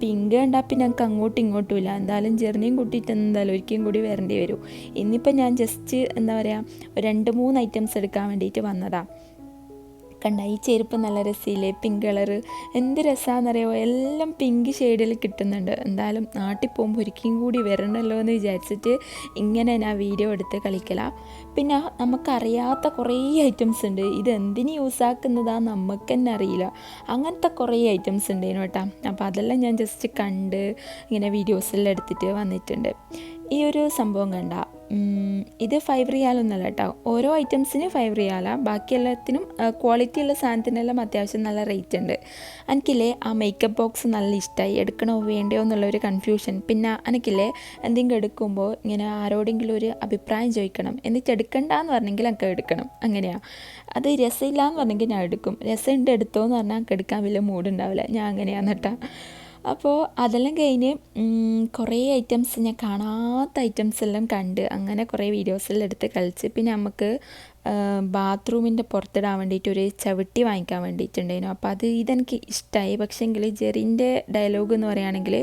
പിങ്ക് കണ്ടാൽ പിന്നെ എനിക്ക് അങ്ങോട്ടും ഇങ്ങോട്ടും ഇല്ല. എന്തായാലും ജെർണിയും കൂട്ടിയിട്ട് എന്തായാലും ഒരിക്കലും കൂടി വരേണ്ടി വരും. ഇന്നിപ്പോൾ ഞാൻ ജസ്റ്റ് എന്താ പറയുക 2-3 ഐറ്റംസ് എടുക്കാൻ വേണ്ടിയിട്ട് വന്നതാണ്. കണ്ട ഈ ചെരുപ്പ് നല്ല രസമില്ലേ, പിങ്ക് കളറ്, എന്ത് രസമാണെന്നറിയാമോ. എല്ലാം പിങ്ക് ഷെയ്ഡിൽ കിട്ടുന്നുണ്ട്. എന്തായാലും നാട്ടിൽ പോകുമ്പോൾ ഒരിക്കലും കൂടി വരണമല്ലോ എന്ന് വിചാരിച്ചിട്ട് ഇങ്ങനെ ഞാൻ വീഡിയോ എടുത്ത് കളിക്കലാണ്. പിന്നെ നമുക്കറിയാത്ത കുറേ ഐറ്റംസ് ഉണ്ട്, ഇത് എന്തിന് യൂസാക്കുന്നതാണെന്ന് നമുക്ക് തന്നെ അറിയില്ല. അങ്ങനത്തെ കുറേ ഐറ്റംസ് ഉണ്ട് കേട്ടോ. അപ്പോൾ അതെല്ലാം ഞാൻ ജസ്റ്റ് കണ്ട് ഇങ്ങനെ വീഡിയോസെല്ലാം എടുത്തിട്ട് വന്നിട്ടുണ്ട്. ഈ ഒരു സംഭവം കണ്ട, ഇത് 5 റിയാലൊന്നുമല്ല കേട്ടോ, ഓരോ ഐറ്റംസിന് 5 റിയാലാണ്. ബാക്കി എല്ലാത്തിനും ക്വാളിറ്റിയുള്ള സാധനത്തിനെല്ലാം അത്യാവശ്യം നല്ല റേറ്റ് ഉണ്ട്. എനിക്കില്ലേ ആ മേക്കപ്പ് ബോക്സ് നല്ല ഇഷ്ടമായി, എടുക്കണോ വേണ്ടയോ എന്നുള്ളൊരു കൺഫ്യൂഷൻ. പിന്നെ എനിക്കില്ലേ എന്തെങ്കിലും എടുക്കുമ്പോൾ ഇങ്ങനെ ആരോടെങ്കിലും ഒരു അഭിപ്രായം ചോദിക്കണം, എന്നിട്ട് എടുക്കണ്ടെന്ന് പറഞ്ഞെങ്കിൽ എനിക്ക് എടുക്കണം, അങ്ങനെയാണ്. അത് രസമില്ല എന്ന് പറഞ്ഞെങ്കിൽ ഞാൻ എടുക്കും, രസമുണ്ട് എടുത്തോ എന്ന് പറഞ്ഞാൽ എനിക്ക് എടുക്കാൻ വലിയ മൂഡുണ്ടാവില്ല, ഞാൻ അങ്ങനെയാണ് കേട്ടോ. അപ്പോൾ അതെല്ലാം കഴിഞ്ഞ് കുറേ ഐറ്റംസ്, ഞാൻ കാണാത്ത ഐറ്റംസ് എല്ലാം കണ്ട് അങ്ങനെ കുറേ വീഡിയോസെല്ലാം എടുത്ത് കളിച്ച്. പിന്നെ നമുക്ക് ബാത്റൂമിൻ്റെ പുറത്തിടാൻ വേണ്ടിയിട്ട് ഒരു ചവിട്ടി വാങ്ങിക്കാൻ വേണ്ടിയിട്ടുണ്ടായിരുന്നു. അപ്പോൾ ഇതെനിക്ക് ഇഷ്ടമായി. പക്ഷേങ്കിൽ ജെറിൻ്റെ ഡയലോഗ് എന്ന് പറയുകയാണെങ്കിൽ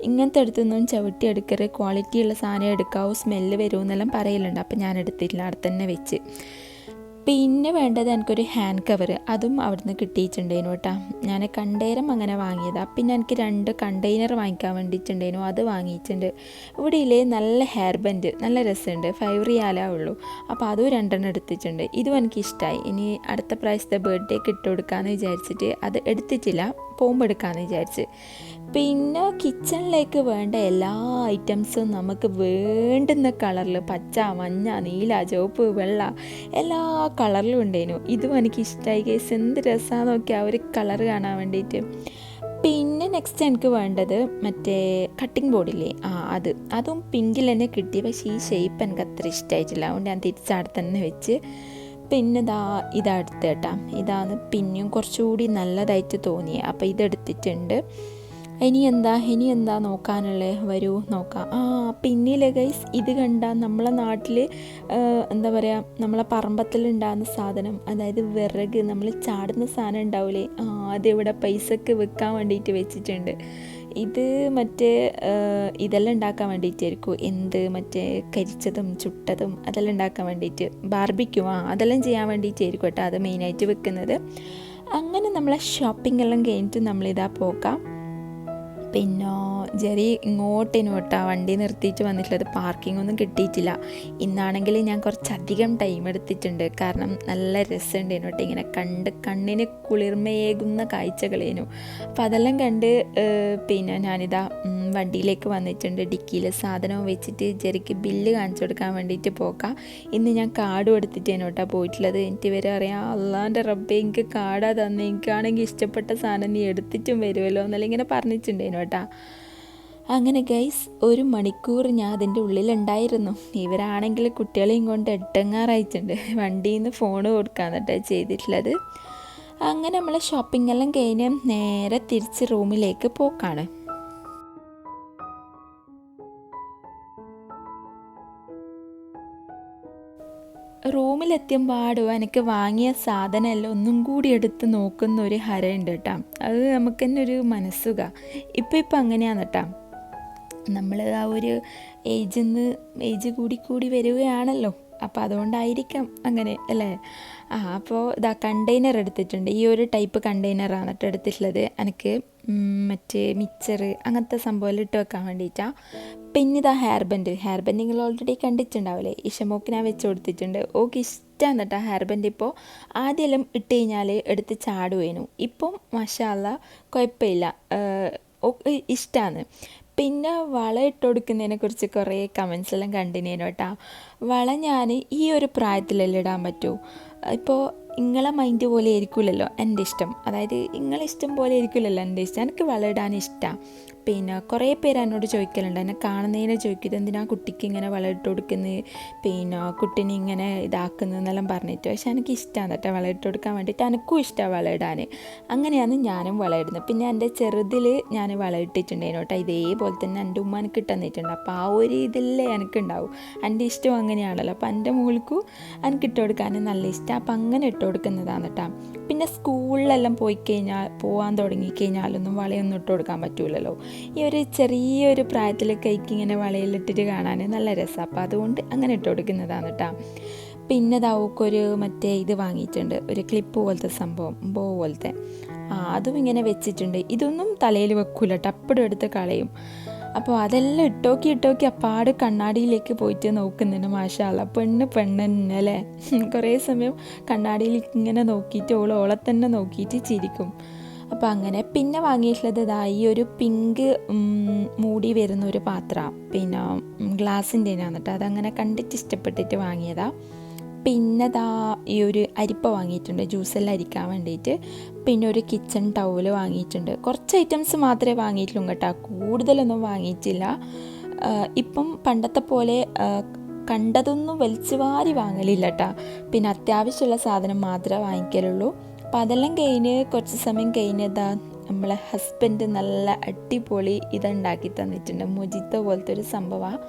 ഇങ്ങനത്തെ അടുത്തൊന്നും ചവിട്ടി എടുക്കരുത്, ക്വാളിറ്റിയുള്ള സാധനം എടുക്കാവൂ, സ്മെല്ല് വരുമെന്നെല്ലാം പറയലുണ്ട്. അപ്പോൾ ഞാൻ എടുത്തില്ല, അവിടെ തന്നെ വെച്ച്. പിന്നെ വേണ്ടത് എനിക്കൊരു ഹാൻഡ് കവർ, അതും അവിടുന്ന് കിട്ടിയിട്ടുണ്ടായിരുന്നു കേട്ടോ. ഞാൻ കണ്ടെയ്നർ അങ്ങനെ വാങ്ങിയതാണ്. പിന്നെ എനിക്ക് 2 കണ്ടെയ്നർ വാങ്ങിക്കാൻ വേണ്ടിയിട്ടുണ്ടായിരുന്നു, അത് വാങ്ങിയിട്ടുണ്ട്. ഇവിടെയില്ലേ നല്ല ഹെയർ ബാൻഡ് നല്ല രസമുണ്ട്, 5 റിയാലേ ഉള്ളൂ. അപ്പോൾ അതും 2 എടുത്തിട്ടുണ്ട്. ഇതും എനിക്കിഷ്ടമായി. ഇനി അടുത്ത പ്രാവശ്യത്തെ ബർത്ത്ഡേക്ക് ഇട്ട് കൊടുക്കാമെന്ന് വിചാരിച്ചിട്ട് അത് എടുത്തിട്ടില്ല, പോകുമ്പോൾ എടുക്കാമെന്ന് വിചാരിച്ച്. പിന്നെ കിച്ചണിലേക്ക് വേണ്ട എല്ലാ ഐറ്റംസും നമുക്ക് വേണ്ടുന്ന കളറിൽ പച്ച, മഞ്ഞ, നീല, ചുവപ്പ്, വെള്ള എല്ലാ കളറിലും ഉണ്ടായിരുന്നു. ഇതും എനിക്ക് ഇഷ്ടമായി കേസ്, എന്ത് രസമാണെന്ന് നോക്കി ആ ഒരു കളർ കാണാൻ വേണ്ടിയിട്ട്. പിന്നെ നെക്സ്റ്റ് എനിക്ക് വേണ്ടത് മറ്റേ കട്ടിംഗ് ബോർഡില്ലേ, അതും പിങ്കിൽ തന്നെ കിട്ടി. പക്ഷേ ഈ ഷേപ്പ് എനിക്ക് അത്ര ഇഷ്ടമായിട്ടില്ല, അതുകൊണ്ട് ഞാൻ തിരിച്ചവിടെ തന്നെ വെച്ച്. പിന്നെ ഇതെടുത്ത് കേട്ടോ, ഇതാണ് പിന്നെയും കുറച്ചുകൂടി നല്ലതായിട്ട് തോന്നിയത്. അപ്പോൾ ഇതെടുത്തിട്ടുണ്ട്. ഇനി എന്താ നോക്കാനുള്ളത്, വരൂ നോക്കാം. പിന്നില്ലേ ഗൈസ്, ഇത് കണ്ട നമ്മളെ നാട്ടിൽ എന്താ പറയുക, നമ്മളെ പറമ്പത്തിലുണ്ടാകുന്ന സാധനം, അതായത് വിറക്, നമ്മൾ ചാടുന്ന സാധനം ഉണ്ടാവില്ലേ, അതിവിടെ പൈസക്ക് വിൽക്കാൻ വേണ്ടിയിട്ട് വെച്ചിട്ടുണ്ട്. ഇത് മറ്റേ ഇതെല്ലാം ഉണ്ടാക്കാൻ വേണ്ടിയിട്ടായിരിക്കും, മറ്റേ കരിച്ചതും ചുട്ടതും അതെല്ലാം ഉണ്ടാക്കാൻ വേണ്ടിയിട്ട്, ബാർബിക്യൂ അതെല്ലാം ചെയ്യാൻ വേണ്ടിയിട്ടായിരിക്കും കേട്ടോ അത് മെയിനായിട്ട് വെക്കുന്നത്. അങ്ങനെ നമ്മളെ ഷോപ്പിംഗ് എല്ലാം കഴിഞ്ഞിട്ട് നമ്മളിതാ പോകാം. പിന്നെ ജെറി ഇങ്ങോട്ടാ വണ്ടി നിർത്തിയിട്ട് വന്നിട്ടുള്ളത്, പാർക്കിംഗ് ഒന്നും കിട്ടിയിട്ടില്ല. ഇന്നാണെങ്കിൽ ഞാൻ കുറച്ചധികം ടൈം എടുത്തിട്ടുണ്ട്, കാരണം നല്ല രസമുണ്ടേനു കേട്ടോ, ഇങ്ങനെ കണ്ണിന് കുളിർമയേകുന്ന കാഴ്ചകളേനു. അപ്പോൾ അതെല്ലാം കണ്ട് പിന്നെ ഞാനിതാ വണ്ടിയിലേക്ക് വന്നിട്ടുണ്ട്. ഡിക്കിയിൽ സാധനവും വെച്ചിട്ട് ജെറിക്ക് ബില്ല് കാണിച്ചു കൊടുക്കാൻ വേണ്ടിയിട്ട് പോകാം. ഇന്ന് ഞാൻ കാർഡും എടുത്തിട്ടേനു കേട്ടോ പോയിട്ടുള്ളത്. എനിക്ക് വരെ അറിയാം, അള്ളാൻ്റെ റബ്ബേ എനിക്ക് കാർഡാ തന്നെ, എനിക്കാണെങ്കിൽ ഇഷ്ടപ്പെട്ട സാധനം നീ എടുത്തിട്ടും വരുമല്ലോ എന്നല്ല ഇങ്ങനെ പറഞ്ഞിട്ടുണ്ടേനു കേട്ടോ. അങ്ങനെ ഗൈസ് 1 മണിക്കൂർ ഞാൻ അതിൻ്റെ ഉള്ളിലുണ്ടായിരുന്നു. ഇവരാണെങ്കിൽ കുട്ടികളെയും കൊണ്ട് എട്ടങ്ങാറായിട്ടുണ്ട്. വണ്ടിയിൽ നിന്ന് ഫോൺ കൊടുക്കാന്നിട്ട് ചെയ്തിട്ടുള്ളത്. അങ്ങനെ നമ്മൾ ഷോപ്പിംഗ് എല്ലാം കഴിഞ്ഞ് നേരെ തിരിച്ച് റൂമിലേക്ക് പോക്കാണ്. റൂമിലെത്തിയപാടും എനിക്ക് വാങ്ങിയ സാധനമെല്ലാം ഒന്നും കൂടി എടുത്ത് നോക്കുന്ന ഒരു ഹരമുണ്ട് കേട്ടോ. അത് നമുക്ക് തന്നെ ഒരു മനസ്സുക. ഇപ്പം അങ്ങനെയാണ് കേട്ടോ, നമ്മൾ ആ ഒരു ഏജ് കൂടി വരികയാണല്ലോ, അപ്പോൾ അതുകൊണ്ടായിരിക്കാം അങ്ങനെ അല്ലേ. അപ്പോൾ ഇതാ കണ്ടെയ്നർ എടുത്തിട്ടുണ്ട്. ഈ ഒരു ടൈപ്പ് കണ്ടെയ്നറാണ് കേട്ടോ എടുത്തിട്ടുള്ളത്. എനിക്ക് മറ്റേ മിക്സർ അങ്ങനത്തെ സംഭവം ഇട്ട് വെക്കാൻ വേണ്ടിയിട്ടാണ്. പിന്നെ ഇതാ ഹെയർ ബാൻഡ് നിങ്ങൾ ഓൾറെഡി കണ്ടിട്ടുണ്ടാവില്ലേ, ഇഷമോക്ക് ഞാൻ വെച്ച് കൊടുത്തിട്ടുണ്ട്. ഓക്കെ ഇഷ്ടമാണ് കേട്ടോ ഹെയർ ബാൻഡ്. ഇപ്പോൾ ആദ്യമെല്ലാം ഇട്ട് കഴിഞ്ഞാൽ എടുത്ത് ചാടുവേനു, ഇപ്പം മാഷാ അല്ലാ കുഴപ്പമില്ല, ഇഷ്ടമാണ്. പിന്നെ വള ഇട്ട് കൊടുക്കുന്നതിനെ കുറിച്ച് കുറേ കമൻസ് എല്ലാം കണ്ടിനേനു കേട്ടോ. വള ഞാൻ ഈ ഒരു പ്രായത്തിലെല്ലാം ഇടാൻ പറ്റൂ. ഇപ്പോൾ നിങ്ങളെ മൈൻഡ് പോലെ ആയിരിക്കില്ലല്ലോ എൻ്റെ ഇഷ്ടം, അതായത് നിങ്ങളെ ഇഷ്ടം പോലെ ആയിരിക്കില്ലല്ലോ എൻ്റെ ഇഷ്ടം. എനിക്ക് വള ഇടാൻ ഇഷ്ടമാണ്. പിന്നെ കുറേ പേര് എന്നോട് ചോദിക്കലുണ്ട്, എന്നെ കാണുന്നതിനെ ചോദിക്കുന്നത് എന്തിനാ കുട്ടിക്ക് ഇങ്ങനെ വള ഇട്ട് കൊടുക്കുന്നത്, പിന്നെ കുട്ടീനെ ഇങ്ങനെ ഇതാക്കുന്നത് എന്നെല്ലാം പറഞ്ഞിട്ട്. പക്ഷെ എനിക്ക് ഇഷ്ടമാണ് കേട്ടോ വള ഇട്ട് കൊടുക്കാൻ വേണ്ടിയിട്ട്, എനിക്കും ഇഷ്ടമാണ് വള ഇടാൻ. അങ്ങനെയാണ് ഞാനും വള ഇടുന്നത്. പിന്നെ എൻ്റെ ചെറുതിൽ ഞാൻ വള ഇട്ടിട്ടുണ്ടായിരുന്നു കേട്ടോ, ഇതേപോലെ തന്നെ എൻ്റെ ഉമ്മ എനിക്ക് ഇട്ട് തന്നിട്ടുണ്ട്. അപ്പോൾ ആ ഒരു ഇതിലേ എനിക്കുണ്ടാവും, എൻ്റെ ഇഷ്ടം അങ്ങനെയാണല്ലോ. അപ്പോൾ എൻ്റെ മോൾക്കും എനിക്ക് ഇട്ട് കൊടുക്കാൻ നല്ല ഇഷ്ടം. അപ്പം അങ്ങനെ ഇട്ട് കൊടുക്കുന്നതാണ് കേട്ടോ. പിന്നെ സ്കൂളിലെല്ലാം പോകാൻ തുടങ്ങിക്കഴിഞ്ഞാലൊന്നും വളയൊന്നും ഇട്ട് കൊടുക്കാൻ പറ്റൂലല്ലോ. ഈ ഒരു ചെറിയൊരു പ്രായത്തിൽ കൈക്ക് ഇങ്ങനെ വളയിലിട്ടിട്ട് കാണാൻ നല്ല രസമാണ്. അപ്പോൾ അതുകൊണ്ട് അങ്ങനെ ഇട്ട് കൊടുക്കുന്നതാണ് കേട്ടോ. പിന്നെ അവൾക്കൊരു മറ്റേ ഇത് വാങ്ങിയിട്ടുണ്ട്, ഒരു ക്ലിപ്പ് പോലത്തെ സംഭവം, ബോ പോലത്തെ. അതും ഇങ്ങനെ വെച്ചിട്ടുണ്ട്. ഇതൊന്നും തലയിൽ വെക്കൂല, ടപ്പടും എടുത്ത് കളയും. അപ്പോൾ അതെല്ലാം ഇട്ടോക്കി അപ്പാട് കണ്ണാടിയിലേക്ക് പോയിട്ട് നോക്കുന്നുണ്ട്. മാഷാ അല്ലാ, പെണ്ണ് തന്നെ അല്ലേ. കുറേ സമയം കണ്ണാടിയിൽ ഇങ്ങനെ നോക്കിയിട്ട് ഓളെ തന്നെ നോക്കിയിട്ട് ചിരിക്കും. അപ്പോൾ അങ്ങനെ പിന്നെ വാങ്ങിയിട്ടുള്ളത് ഈ ഒരു പിങ്ക് മൂടി വരുന്ന ഒരു പാത്രം, പിന്നെ ഗ്ലാസിൻ്റെ കേട്ടോ. അതങ്ങനെ കണ്ടിട്ട് ഇഷ്ടപ്പെട്ടിട്ട് വാങ്ങിയതാണ്. പിന്നെ ഈ ഒരു അരിപ്പ വാങ്ങിയിട്ടുണ്ട്, ജ്യൂസെല്ലാം അരിക്കാൻ വേണ്ടിയിട്ട്. പിന്നെ ഒരു കിച്ചൺ ടവൽ വാങ്ങിയിട്ടുണ്ട്. കുറച്ച് ഐറ്റംസ് മാത്രമേ വാങ്ങിയിട്ടുള്ളൂ കേട്ടോ, കൂടുതലൊന്നും വാങ്ങിയിട്ടില്ല. ഇപ്പം പണ്ടത്തെ പോലെ കണ്ടതൊന്നും വലിച്ചു വാരി വാങ്ങലില്ല കേട്ടോ. പിന്നെ അത്യാവശ്യമുള്ള സാധനം മാത്രമേ വാങ്ങിക്കലുള്ളൂ. അപ്പം അതെല്ലാം കുറച്ച് സമയം കഴിഞ്ഞതാ നമ്മളെ ഹസ്ബൻഡ് നല്ല അടിപൊളി ഇതുണ്ടാക്കി തന്നിട്ടുണ്ട്. മൊജിത്തോ പോലത്തെ ഒരു സംഭവമാണ്.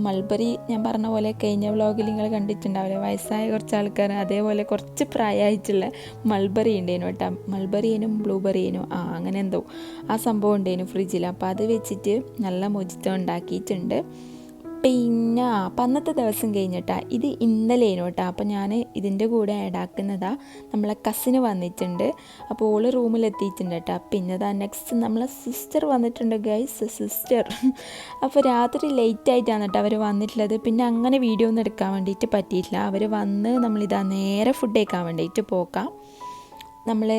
മൾബറി ഞാൻ പറഞ്ഞ പോലെ കഴിഞ്ഞ വ്ളോഗിൽ നിങ്ങൾ കണ്ടിട്ടുണ്ടാവില്ലേ, വയസ്സായ കുറച്ച് ആൾക്കാർ, അതേപോലെ കുറച്ച് പ്രായമായിട്ടുള്ള മൾബറി ഉണ്ടേനു കേട്ടോ. മൾബറിയേനും ബ്ലൂബെറിയേനും അങ്ങനെ എന്തോ ആ സംഭവം ഉണ്ടേനു ഫ്രിഡ്ജിൽ. അപ്പോൾ അത് വെച്ചിട്ട് നല്ല മൊജിത്തോ ഉണ്ടാക്കിയിട്ടുണ്ട്. പിന്നെ അന്നത്തെ ദിവസം കഴിഞ്ഞിട്ടാ, ഇത് ഇന്നലേനു കേട്ടോ. അപ്പോൾ ഞാൻ ഇതിൻ്റെ കൂടെ ആഡാക്കുന്നതാണ്, നമ്മളെ കസിന് വന്നിട്ടുണ്ട്. അപ്പോൾ ഓള് റൂമിലെത്തിയിട്ടുണ്ട് കേട്ടോ. പിന്നെ നെക്സ്റ്റ് നമ്മളെ സിസ്റ്റർ വന്നിട്ടുണ്ട് ഗൈസ്, സിസ്റ്റർ. അപ്പോൾ രാത്രി ലേറ്റായിട്ടാണ് കേട്ടോ അവർ വന്നിട്ടുള്ളത്. പിന്നെ അങ്ങനെ വീഡിയോ ഒന്നും എടുക്കാൻ വേണ്ടിയിട്ട് പറ്റിയിട്ടില്ല. അവർ വന്ന് നമ്മളിതാ നേരെ ഫുഡ് കഴിക്കാൻ വേണ്ടിയിട്ട് പോകാം. നമ്മൾ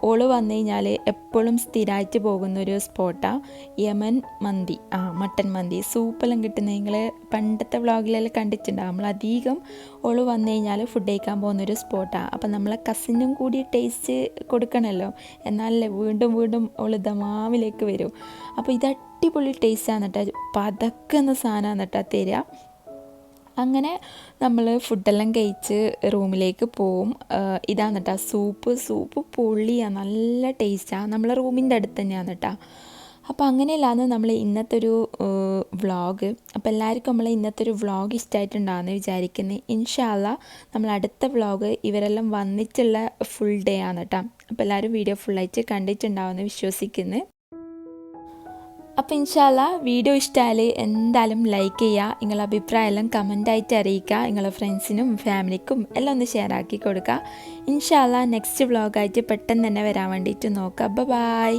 ഓള് വന്നു കഴിഞ്ഞാൽ എപ്പോഴും സ്ഥിരമായിട്ട് പോകുന്നൊരു സ്പോട്ടാണ് യമൻ മന്തി, മട്ടൻ മന്തി. സൂപ്പെല്ലാം കിട്ടുന്നത് നിങ്ങൾ പണ്ടത്തെ വ്ളോഗിലെല്ലാം കണ്ടിട്ടുണ്ടാകും. നമ്മളധികം ഓള് വന്നു കഴിഞ്ഞാൽ ഫുഡ് കഴിക്കാൻ പോകുന്നൊരു സ്പോട്ടാണ്. അപ്പം നമ്മളെ കസിനും കൂടി ടേസ്റ്റ് കൊടുക്കണമല്ലോ, എന്നാലല്ലേ വീണ്ടും ഓള് ദമാമിലേക്ക് വരും. അപ്പോൾ ഇത് അടിപൊളി ടേസ്റ്റാണ് കേട്ടോ, പതക്കുന്ന സാധനമാണ് കേട്ടോ തരിക. അങ്ങനെ നമ്മൾ ഫുഡെല്ലാം കഴിച്ച് റൂമിലേക്ക് പോവും. ഇതാണ് കേട്ടോ സൂപ്പ് പൊള്ളിയാണ്, നല്ല ടേസ്റ്റാണ്. നമ്മളെ റൂമിൻ്റെ അടുത്ത് തന്നെയാണ് കേട്ടോ. അപ്പോൾ അങ്ങനെയല്ലാന്ന് നമ്മൾ ഇന്നത്തെ ഒരു വ്ളോഗ്. അപ്പോൾ എല്ലാവർക്കും നമ്മൾ ഇന്നത്തെ ഒരു വ്ളോഗ് ഇഷ്ടമായിട്ടുണ്ടാകുമെന്ന് വിചാരിക്കുന്നത്. ഇൻഷാ അല്ലാ നമ്മൾ അടുത്ത വ്ളോഗ് ഇവരെല്ലാം വന്നിട്ടുള്ള ഫുൾ ഡേ ആണ് കേട്ടോ. അപ്പോൾ എല്ലാവരും വീഡിയോ ഫുള്ളായിട്ട് കണ്ടിട്ടുണ്ടാവുമെന്ന് വിശ്വസിക്കുന്നു. അപ്പോൾ ഇൻഷാ അല്ലാ വീഡിയോ ഇഷ്ടമായാൽ എന്തായാലും ലൈക്ക് ചെയ്യുക, നിങ്ങളുടെ അഭിപ്രായം എല്ലാം കമൻ്റായിട്ട് അറിയിക്കുക, നിങ്ങളുടെ ഫ്രണ്ട്സിനും ഫാമിലിക്കും എല്ലാം ഒന്ന് ഷെയർ ആക്കി കൊടുക്കുക. ഇൻഷാ അല്ലാ നെക്സ്റ്റ് വ്ളോഗായിട്ട് പെട്ടെന്ന് തന്നെ വരാൻ വേണ്ടിയിട്ട് നോക്കുക. ബൈ.